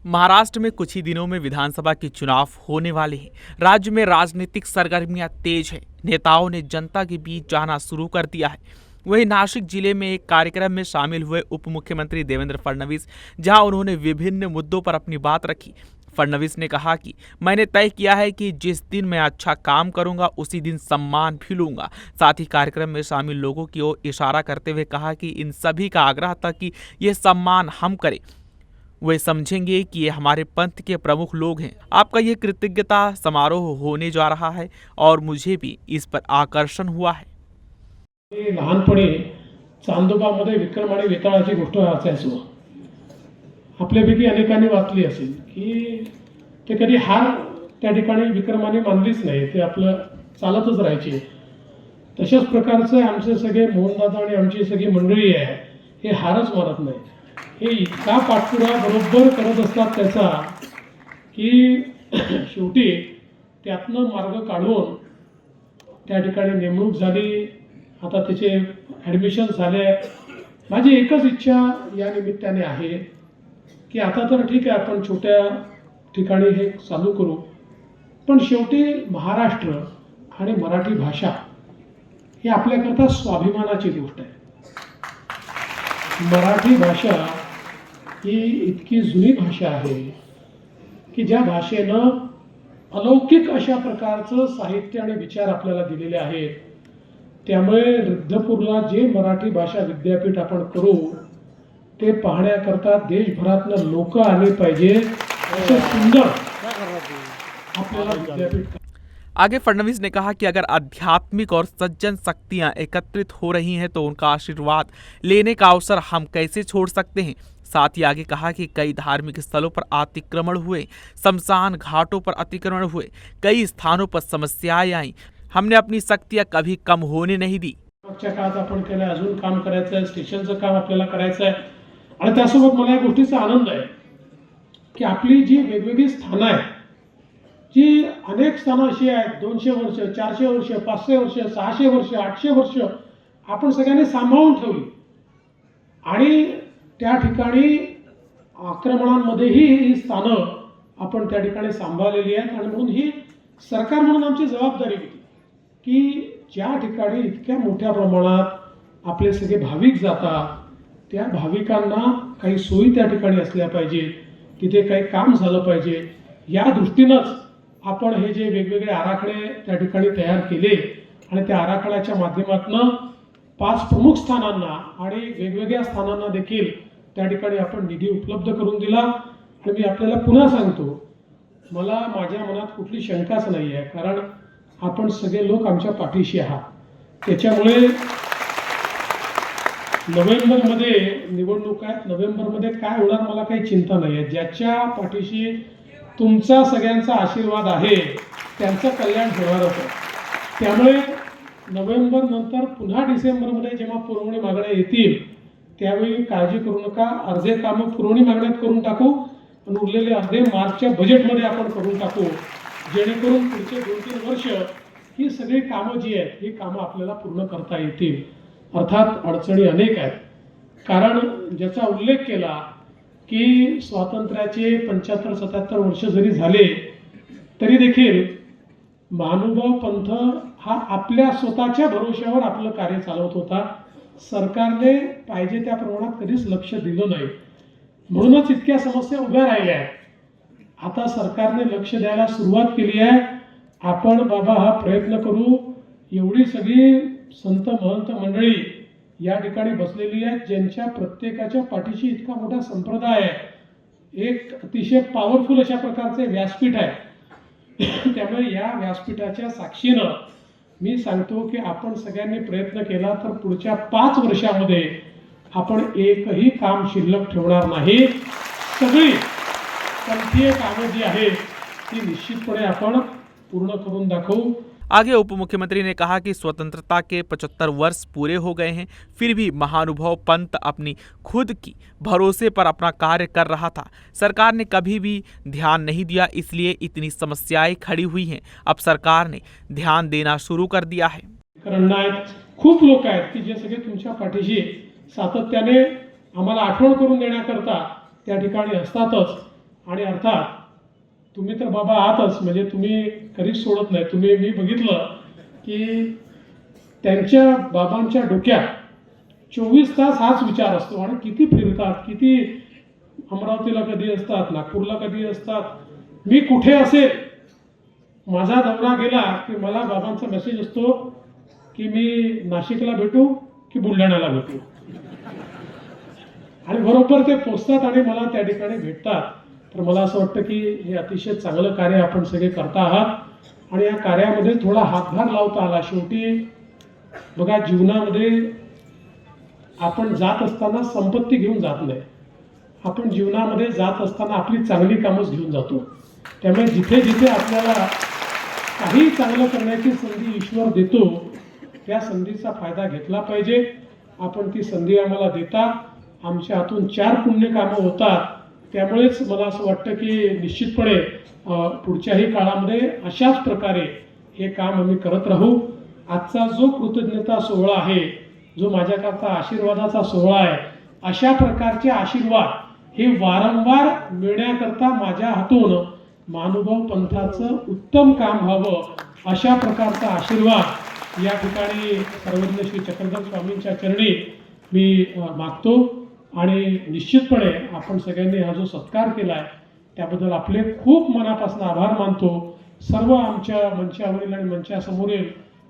महाराष्ट्र में कुछ ही दिनों में विधानसभा के चुनाव होने वाले हैं। राज्य में राजनीतिक सरगर्मियां तेज है। नेताओं ने जनता के बीच जाना शुरू कर दिया है। वहीं नासिक जिले में एक कार्यक्रम में शामिल हुए उप मुख्यमंत्री देवेंद्र फडणवीस, जहां उन्होंने विभिन्न मुद्दों पर अपनी बात रखी। फडणवीस ने कहा कि मैंने तय किया है कि जिस दिन मैं अच्छा काम करूंगा उसी दिन सम्मान भी लूंगा। साथ ही कार्यक्रम में शामिल लोगों की ओर इशारा करते हुए कहा कि इन सभी का आग्रह था कि यह सम्मान हम करें, वे समझेंगे कि ये हमारे पंथ के प्रमुख लोग हैं। आपका ये कृतज्ञता समारोह होने जा रहा है और मुझे भी इस पर आकर्षण हुआ है। लहानपणी चांदोबामध्ये विक्रम आणि वेताळाची गोष्ट वाचायचो. आपल्यापैकी अनेकांनी वाचली असेल की ते कधी हार त्या ठिकाणी विक्रमाने मानलीच नाही, ते आपलं चालतच राहायचे. तशाच प्रकारचे आमचे सगळे मोहनदादा आणि आमची सगळी मंडळी आहे, हे हारच मानत नाही. हे इतका पाठपुरा बरोबर करत असतात त्याचा की शेवटी त्यातनं मार्ग काढून त्या ठिकाणी नेमणूक झाली. आता त्याचे ॲडमिशन झाले. माझी एकच इच्छा या निमित्ताने आहे की आता तर ठीक आहे, आपण छोट्या ठिकाणी हे चालू करू, पण शेवटी महाराष्ट्र आणि मराठी भाषा ही आपल्याकरता स्वाभिमानाची गोष्ट आहे. मराठी भाषा ही इतकी जुनी भाषा आहे की ज्या भाषेनं अलौकिक अशा प्रकारचं साहित्य आणि विचार आपल्याला दिलेले आहेत. त्यामुळे रिद्धपूरला जे मराठी भाषा विद्यापीठ आपण करू ते पाहण्याकरता देशभरातनं लोक आले पाहिजे. असे सुंदर आपल्याला विद्यापीठ. आगे फडणवीस ने कहा कि अगर आध्यात्मिक और सज्जन शक्तियां एकत्रित हो रही हैं तो उनका आशीर्वाद लेने का अवसर हम कैसे छोड़ सकते हैं। साथ ही आगे कहा कि कई धार्मिक स्थलों पर अतिक्रमण हुए, शमशान घाटों पर अतिक्रमण हुए, कई स्थानों पर समस्याएं आई, हमने अपनी शक्तियां कभी कम होने नहीं दी। मागच्या काळात आपण केलं, अजून काम करायचं आहे, स्टेशनचं काम आपल्याला करायचं आहे. आणि त्यासोबत मला या गोष्टीचा आनंद आहे की आपली जी वेगवेगळी स्थानं आहेत, जी अनेक स्थानं अशी आहेत 200 वर्ष, 400 वर्ष, 500 वर्ष, 600 वर्ष, 800 वर्ष आपण सगळ्यांनी सांभाळून ठेवली. आणि त्या ठिकाणी आक्रमणांमध्येही ही स्थानं आपण त्या ठिकाणी सांभाळलेली आहेत. आणि म्हणून ही सरकार म्हणून आमची जबाबदारी होती की ज्या ठिकाणी इतक्या मोठ्या प्रमाणात आपले सगळे भाविक जातात, त्या भाविकांना काही सोयी त्या ठिकाणी असल्या पाहिजे, तिथे काही काम झालं पाहिजे. या दृष्टीनंच आपण हे जे वेगवेगळे आराखडे त्या ठिकाणी तयार केले आणि त्या आराखड्याच्या माध्यमातून 5 प्रमुख स्थानांना आणि वेगवेगळ्या स्थानांना देखील त्या ठिकाणी आपण निधी उपलब्ध करून दिला. आणि मी आपल्याला पुन्हा सांगतो, मला माझ्या मनात कुठली शंकाच नाही आहे, कारण आपण सगळे लोक आमच्या पाठीशी आहात. त्याच्यामुळे नोव्हेंबरमध्ये निवडणूक आहेत, नोव्हेंबरमध्ये काय होणार मला काही चिंता नाही आहे. ज्याच्या पाठीशी तुमचा सगळ्यांचा आशीर्वाद आहे त्यांचं कल्याण होणारच आहे. त्यामुळे नोव्हेंबर नंतर पुन्हा डिसेंबरमध्ये जेव्हा पुरवणी मागण्या येतील त्यावेळी काळजी करू नका. अर्धे कामं पुरवणी मागण्यात करून टाकू आणि उरलेले अर्धे मार्चच्या बजेटमध्ये आपण करून टाकू, जेणेकरून पुढचे 2-3 वर्ष ही सगळी कामं जी आहेत ही कामं आपल्याला पूर्ण करता येतील. अर्थात अडचणी अनेक आहेत, कारण ज्याचा उल्लेख केला की स्वातंत्र्याचे 75-77 वर्ष जरी झाले तरी देखील महानुभाव पंथ हा आपल्या स्वतःच्या भरोश्यावर आपलं कार्य चालवत होता. सरकारने पाहिजे त्या प्रमाणात कधीच लक्ष दिलं नाही, म्हणूनच इतक्या समस्या उभ्या राहिल्या आहेत. आता सरकारने लक्ष द्यायला सुरुवात केली आहे. आपण बाबा हा प्रयत्न करू. एवढी सगळी संत महंत मंडळी या ठिकाणी बसलेली आहेत, ज्यांच्या प्रत्येकाच्या पाठीशी इतका मोठा संप्रदाय आहे. एक अतिशय पॉवरफुल अशा प्रकारचे व्यासपीठ आहे. त्यामुळे या व्यासपीठाच्या साक्षीनं मी सांगतो की आपण सगळ्यांनी प्रयत्न केला तर पुढच्या 5 वर्षामध्ये आपण एकही काम शिल्लक ठेवणार नाही. सगळी पंथीय कामं जी आहेत ती निश्चितपणे आपण पूर्ण करून दाखवू. आगे उप मुख्यमंत्री ने कहा कि स्वतंत्रता के 75 वर्ष पूरे हो गए हैं, फिर भी महानुभाव पंथ अपनी खुद की भरोसे पर अपना कार्य कर रहा था। सरकार ने कभी भी ध्यान नहीं दिया, इसलिए इतनी समस्याएं खड़ी हुई हैं। अब सरकार ने ध्यान देना शुरू कर दिया है। खूप लोक आहेत की जे सगळे तुमच्या पाठीशी सातत्याने आम्हाला आठवण करून देण्याकरता त्या ठिकाणी असतातच. आणि अर्थात तुम्ही तर बाबा आहातच, म्हणजे तुम्ही कधीच सोडत नाही. मी बघितलं की त्यांच्या बाबांच्या डोक्यात 24 तास हाच विचार असतो आणि किती फिरतात, किती अमरावतीला कधी असतात, नागपूरला कधी असतात. मी कुठे असेल, माझा दौरा गेला की मला बाबांचा मेसेज असतो की मी नाशिकला भेटू की बुलढाण्याला भेटू, आणि बरोबर ते पोचतात आणि मला त्या ठिकाणी भेटतात. तर मला असं वाटतं की हे अतिशय चांगलं कार्य आपण सगळे करता आहात आणि या कार्यामध्ये थोडा हातभार लावता आला. शेवटी बघा, जीवनामध्ये आपण जात असताना संपत्ती घेऊन जात नाही. आपण जीवनामध्ये जात असताना आपली चांगली कामच घेऊन जातो. त्यामुळे जिथे जिथे आपल्याला काही चांगलं करण्याची संधी ईश्वर देतो, त्या संधीचा फायदा घेतला पाहिजे. आपण ती संधी आम्हाला देता, आमच्या हातून 4 पुण्य कामं होतात. त्यामुळेच मला असं वाटतं की निश्चितपणे पुढच्याही काळामध्ये अशाच प्रकारे हे काम आम्ही करत राहू. आजचा जो कृतज्ञता सोहळा आहे, जो माझ्याकरता आशीर्वादाचा सोहळा आहे, अशा प्रकारचे आशीर्वाद हे वारंवार मिळण्याकरता माझ्या हातून महानुभाव पंथाचं उत्तम काम व्हावं, अशा प्रकारचा आशीर्वाद या ठिकाणी सर्वज्ञ श्री चक्रधर स्वामींच्या चरणी मी मागतो. आणि निश्चितपणे आपण सगळ्यांनी हा जो सत्कार केला आहे त्याबद्दल आपले खूप मनापासून आभार मानतो. सर्व आमच्या मंचावरील आणि मंचासमोरील